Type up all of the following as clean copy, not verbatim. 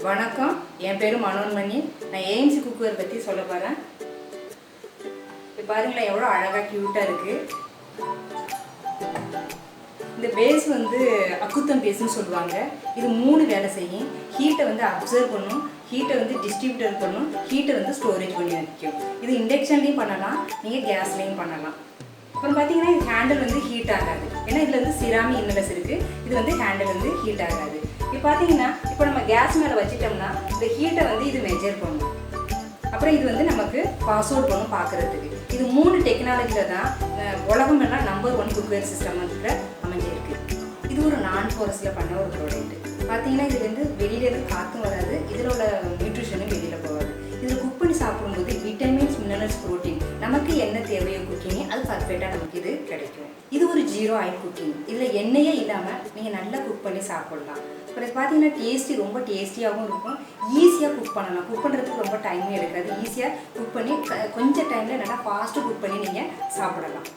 வணக்கம், என் பேர் மனோ. நான் ஏஎம்சி குக்வேர் பற்றி சொல்ல போகிறேன். இப்போ பாருங்களேன், எவ்வளோ அழகாக க்யூட்டாக இருக்குது. இந்த பேஸ் அக்குத்தம் பேஸ்ன்னு சொல்லுவாங்க. இது 3 வேலை செய்யும். ஹீட்டை அப்சர்வ் பண்ணும், ஹீட்டை டிஸ்ட்ரிபியூட்டர் பண்ணும், ஹீட்டை ஸ்டோரேஜ் பண்ணி வைக்கும். இது இண்டக்ஷன்லேயும் பண்ணலாம், நீங்கள் கேஸ்லேயும் பண்ணலாம். அப்புறம் பார்த்தீங்கன்னா இது ஹேண்டில் ஹீட் ஆகாது. ஏன்னா இதில் சிராமி இன்னலஸ் இருக்குது. இது ஹேண்டில் ஹீட் ஆகாது. இப்போ பார்த்தீங்கன்னா இப்போ நம்ம கேஸ் மேலே வச்சிட்டோம்னா இந்த ஹீட்டை இது மெஜர் பண்ணும். அப்புறம் இது நமக்கு பாஸ் அவுட் பண்ணும் பார்க்குறதுக்கு. இது 3 டெக்னாலஜியில் தான் உலகம் எல்லாம் நம்பர் 1 குக்வேர் சிஸ்டம் அமைஞ்சிருக்கு. இது ஒரு நான் போரஸில் பண்ண ஒரு ப்ராடக்ட். பார்த்தீங்கன்னா இது வெளியிலேருந்து காற்றும் வராது, இதில் உள்ள நியூட்ரிஷனும் வெளியில் போகாது. இதில் குக் பண்ணி சாப்பிடும்போது விட்டமின்ஸ், மினரல்ஸ், ப்ரோட்டீன் நமக்கு என்ன தேவையோ குக்கிங் அது பர்ஃபெக்டாக நமக்கு இது கிடைக்கும். இது ஒரு 0 ஆயில் குக்கிங். இதில் எண்ணெயே இல்லாமல் நீங்கள் நல்லா குக் பண்ணி சாப்பிடலாம். அப்புறம் பார்த்தீங்கன்னா ரொம்ப டேஸ்டியாகவும் இருக்கும். ஈஸியாக குக் பண்ணலாம். குக் பண்ணுறதுக்கு ரொம்ப டைமும் எடுக்காது. ஈஸியாக குக் பண்ணி கொஞ்சம் டைமில் நல்லா ஃபாஸ்ட்டு குக் பண்ணி நீங்கள் சாப்பிடலாம்.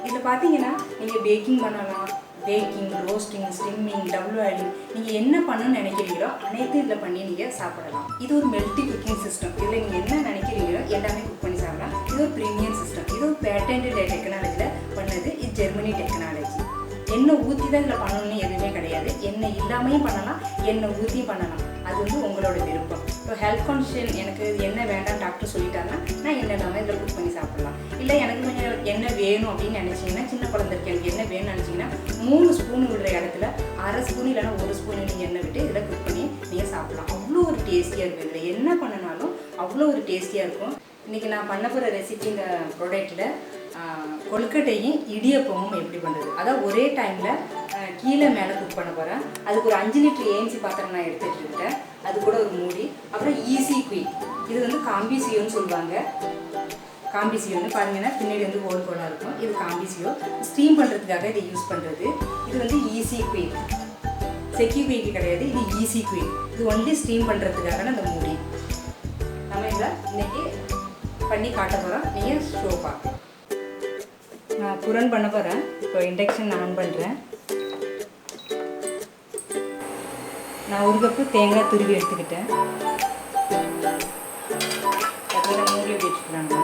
இதில் பார்த்தீங்கன்னா நீங்கள் பேக்கிங் பண்ணலாம். பேக்கிங், ரோஸ்டிங், ஸ்டிம்மிங், டபுள் ஆயிலிங் நீங்கள் என்ன பண்ணணும்னு நினைக்கிறீங்களோ அனைத்தும் இதில் பண்ணி நீங்கள் சாப்பிடலாம். இது ஒரு மெல்டி குக்கிங் சிஸ்டம். இதில் நீங்கள் என்ன நினைக்கிறீங்களோ எல்லாமே குக் பண்ணி சாப்பிடலாம். இது ஒரு ப்ரீமியம் சிஸ்டம். இது ஒரு பேட்டன்ட் டெக்னாலஜியில் பண்ணது. இது ஜெர்மனி டெக்னாலஜி. எண்ணெய் ஊற்றி தான் இதில் பண்ணணும்னு எதுவுமே கிடையாது. எண்ணெய் இல்லாமையும் பண்ணலாம், எண்ணெய் ஊற்றியும் பண்ணலாம். அது உங்களோட விருப்பம். இப்போ ஹெல்த் கான்ஷியஸ் எனக்கு எண்ணெய் வேண்டாம் டாக்டர் சொல்லிட்டாங்கன்னா நான் எண்ணெய் இல்லாமல் இதில் குக் பண்ணி சாப்பிடலாம். இல்லை எனக்கு கொஞ்சம் எண்ணெய் வேணும் அப்படின்னு நினச்சிங்கன்னா, சின்ன குழந்தைக்கு எனக்கு எண்ணெய் வேணும்னு நினச்சிங்கன்னா 3 ஸ்பூன் விடுற இடத்துல 1/2 ஸ்பூன் இல்லைனா 1 ஸ்பூன் நீங்கள் எண்ணெய் விட்டு இதில் குக் பண்ணி நீங்கள் சாப்பிடலாம். அவ்வளோ ஒரு டேஸ்டியாக இருக்கும். இதில் என்ன பண்ணினாலும் அவ்வளோ ஒரு டேஸ்டியாக இருக்கும். இன்றைக்கி நான் பண்ண போகிற ரெசிபி இந்த ப்ராடக்ட்டில் கொழுக்கட்டையும் இடியப்பமும் எப்படி பண்ணுறது, அதான் ஒரே டைமில் கீழே மேலே குக் பண்ண போகிறேன். அதுக்கு ஒரு 5 லிட்டர் ஏஎம்சி பாத்திரம் நான் எடுத்து வச்சுக்கிட்டேன். அது கூட ஒரு மூடி. அப்புறம் ஈஸி குயிக். இது காம்பிசியோன்னு சொல்லுவாங்க. காம்பிசியோன்னு பாருங்கன்னா பின்னாடி ஹோல் ஹோலாக இருக்கும். இது காம்பிசியோ ஸ்டீம் பண்ணுறதுக்காக இதை யூஸ் பண்ணுறது. இது ஈஸி குயிக். செக்கி குயிக்கு கிடையாது, இது ஈஸி குயிக். இது ஒன்லி ஸ்டீம் பண்ணுறதுக்காக அந்த மூடி. நம்ம இதில் இன்றைக்கி பண்ணி காட்ட போகிறோம். நீங்கள் ஷோ பார்க்கலாம். நான் புரன் பண்ண போகிறேன். இப்போ இண்டக்ஷன் ஆன் பண்ணுறேன். நான் 1 கப்பு தேங்காய் துருவி எடுத்துக்கிட்டேன். அதில் மூடி வச்சுக்கலாங்க.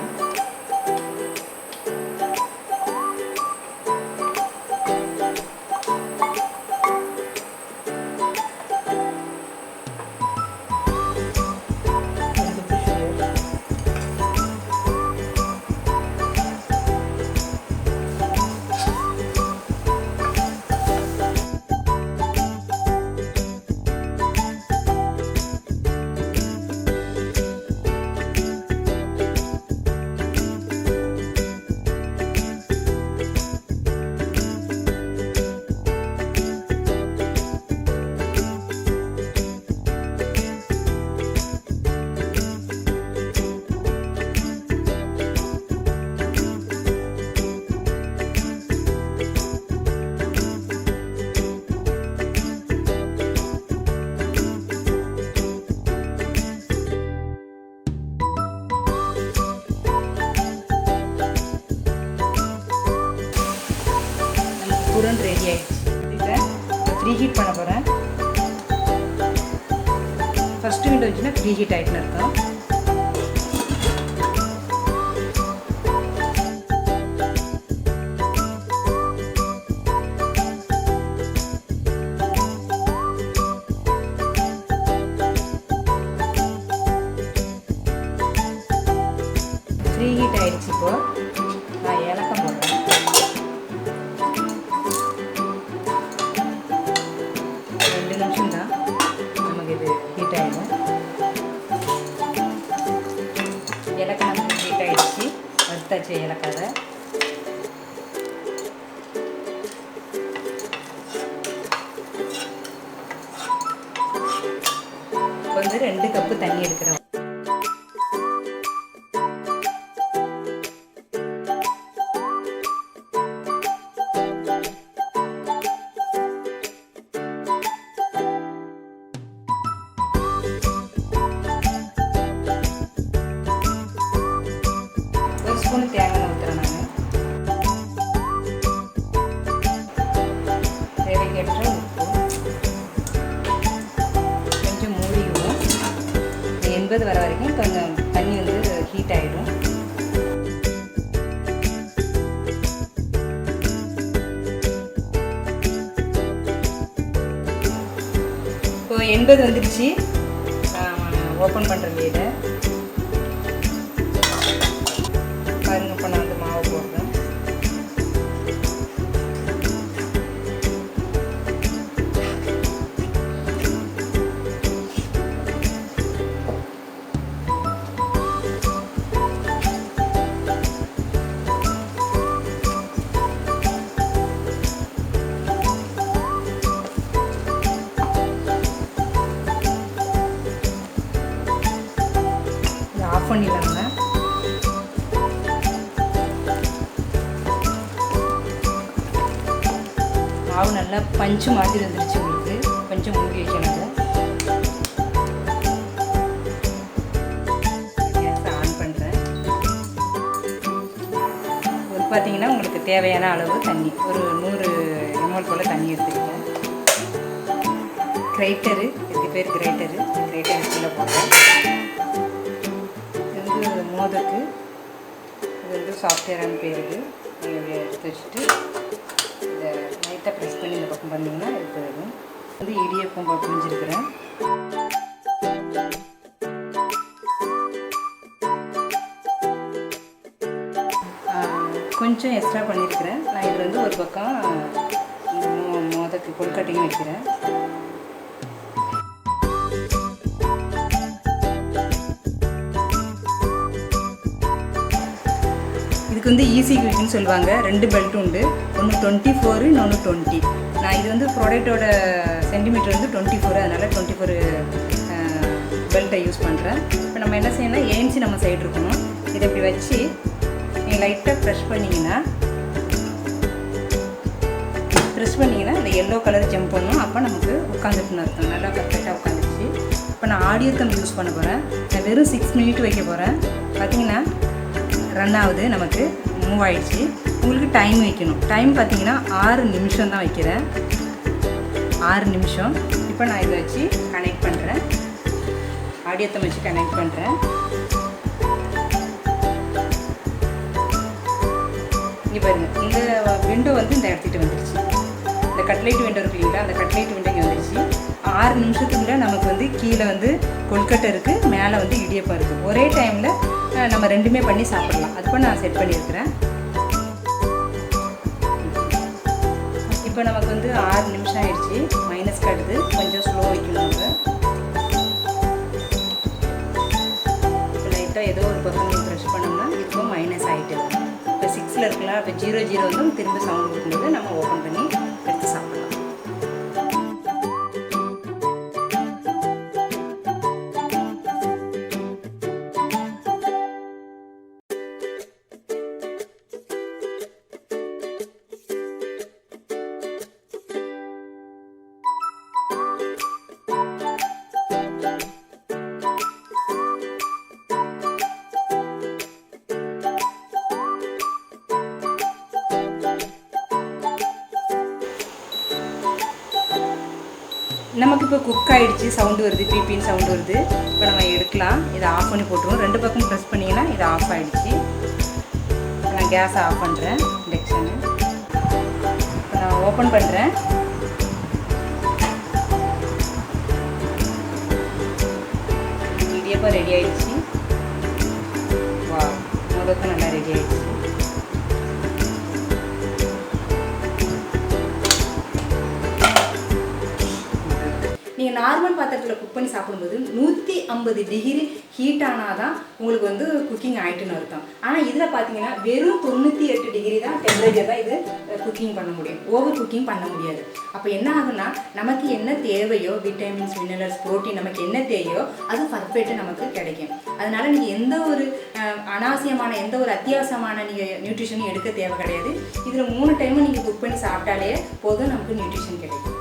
புரன் ரெடி ஆகிடுச்சு. இதை ப்ரீ ஹீட் பண்ண போகிறேன். ஃபஸ்ட்டு விண்டோ வச்சுன்னா ப்ரீ ஹீட் ஆகிட்டுன்னு அர்த்தம். ப்ரீ ஹீட் ஆகிடுச்சு. இப்போது நான் ஏலக்காய் போடுறேன். நிமிஷம்தான் நமக்கு இது ஹீட் ஆகிடும். ஏலக்காய் நமக்கு ஹீட் ஆகிடுச்சு. வறுத்தாச்சு ஏலக்காவை. இப்போ 2 கப்பு தண்ணி எடுக்கிறோம். ஸ்பூன் தேங்காய் ஊற்றுறேன். நான் தேவைக்கேற்ற உப்பு, கொஞ்சம் மூடி 80 வர வரைக்கும் கொஞ்சம் தண்ணி வந்து ஹீட் ஆகிடும். இப்போ 80 வந்துடுச்சு. ஓப்பன் பண்ணுற வீடை பாருங்க. இப்போ நான் வந்து மாவு போடுறேன். ஆஃப் பண்ணிடலாங்க. மாவு நல்லா பஞ்சு மாதிரி வந்துருச்சு. உங்களுக்கு கொஞ்சம் மூடி வைக்கணும். கேஸை ஆன் பண்ணுறேன். ஒரு பார்த்தீங்கன்னா உங்களுக்கு தேவையான அளவு தண்ணி ஒரு 100 ml போல் தண்ணி எடுத்துக்கிட்டேன். கிரைட்டரு, இதுக்கு பேர் கிரைட்டர் கீழே போடுறேன். இது வந்து மோதக்கு, இது வந்து சாஃப்ட்வேரான பேருக்கு நீங்கள் எடுத்து வச்சுட்டு இதை லைட்டாக ப்ரெஸ் பண்ணி இந்த பக்கம் பண்ணிங்கன்னா இது போயிடும். வந்து இடியப்பம் புரிஞ்சிருக்கிறேன். கொஞ்சம் எக்ஸ்ட்ரா பண்ணியிருக்கிறேன். நான் இதில் வந்து ஒரு பக்கம் மோதக்கு கொழுக்கட்டையும் வைக்கிறேன். இதுக்கு வந்து ஈஸி குயிக்னு சொல்லுவாங்க. 2 பெல்ட் உண்டு. ஒன்று 24, இன்னொன்று 20. நான் இது வந்து ப்ராடக்டோட சென்டிமீட்டர் வந்து 24, அதனால் 24 பெல்ட்டை யூஸ் பண்ணுறேன். இப்போ நம்ம என்ன செய்யணும்னா ஏன்சி நம்ம சைடு இருக்கணும். இதை இப்படி வச்சு நீங்கள் லைட்டாக ப்ரெஷ் பண்ணிங்கன்னா இந்த எல்லோ கலர் ஜம்ப் பண்ணணும். அப்போ நமக்கு உட்காந்துட்டுன்னு அர்த்தம். நல்லா பர்ஃபெக்டாக உட்காந்துச்சு. இப்போ நான் ஆடியோத்தம் யூஸ் பண்ண போகிறேன். நான் வெறும் 6 மினிட் வைக்க போகிறேன். பார்த்தீங்கன்னா ரன் ஆகுது. நமக்கு மூவ் ஆகிடுச்சு. உங்களுக்கு டைம் வைக்கணும். டைம் பார்த்தீங்கன்னா 6 நிமிஷம் தான் வைக்கிறேன். 6 நிமிஷம். இப்போ நான் இதை வச்சு கனெக்ட் பண்ணுறேன். ஆடியோத்தை வச்சு கனெக்ட் பண்ணுறேன். இங்கே பாருங்கள், இந்த விண்டோ வந்து இந்த இடத்துக்கிட்ட வந்துடுச்சு. இந்த கட்லைட் விண்டோ இருக்கு இல்லைங்களா, அந்த கட்லைட் விண்டோ இங்கே வந்துடுச்சு. 6 நிமிஷத்துக்குள்ளே நமக்கு வந்து கீழே வந்து கொழுக்கட்டை இருக்குது, மேலே வந்து இடியப்பம் இருக்குது. ஒரே டைமில் நம்ம ரெண்டுமே பண்ணி சாப்பிடலாம். அதுப்போ நான் செட் பண்ணியிருக்கிறேன். இப்போ நமக்கு வந்து 6 நிமிஷம் ஆயிடுச்சு. மைனஸ் காட்டுது. கொஞ்சம் ஸ்லோ வைக்கணும். இப்போ லைட்டாக ஏதோ ஒரு பக்கம் ப்ரெஷ் பண்ணோம்னா இப்போ மைனஸ் ஆகிட்டு. இப்போ 6ல் இருக்கலாம். இப்போ 00 வந்து திரும்ப சவுண்ட் கொடுக்கும்போது நம்ம ஓப்பன் பண்ணி எடுத்து சாப்பிடலாம். நமக்கு இப்போ குக் ஆகிடுச்சு. சவுண்டு வருது, பீப்பின்னு சவுண்டு வருது. இப்போ நம்ம எடுக்கலாம். இதை ஆஃப் பண்ணி போட்டுருவோம். 2 பக்கம் ப்ரெஸ் பண்ணிங்கன்னா இது ஆஃப் ஆகிடுச்சு. நான் கேஸை ஆஃப் பண்ணுறேன். இண்டக்ஷனு இப்போ நான் ஓப்பன் பண்ணுறேன். இடியப்பம் ரெடி ஆகிடுச்சு. வா, முதல்ல நல்லா ரெடி ஆகிடுச்சு. நீங்கள் நார்மல் பாத்திரத்தில் குக் பண்ணி சாப்பிடும்போது 150 டிகிரி ஹீட் ஆனால் தான் உங்களுக்கு வந்து குக்கிங் ஆகிட்டுன்னு அர்த்தம். ஆனால் இதில் பார்த்தீங்கன்னா வெறும் 98 டிகிரி தான் டெம்பரேச்சர் தான் இது குக்கிங் பண்ண முடியும். ஓவர் குக்கிங் பண்ண முடியாது. அப்போ என்ன ஆகுன்னா நமக்கு என்ன தேவையோ விட்டமின்ஸ், மினரல்ஸ், ப்ரோட்டீன் நமக்கு என்ன தேவையோ அது பர்ஃபெக்டாக நமக்கு கிடைக்கும். அதனால் நீங்கள் எந்த ஒரு அனாவசியமான எந்த ஒரு அத்தியாவசியமான நீங்கள் நியூட்ரிஷனும் எடுக்க தேவை கிடையாது. இதில் 3 டைமும் நீங்கள் குக் பண்ணி சாப்பிட்டாலே போதும் நமக்கு நியூட்ரிஷன் கிடைக்கும்.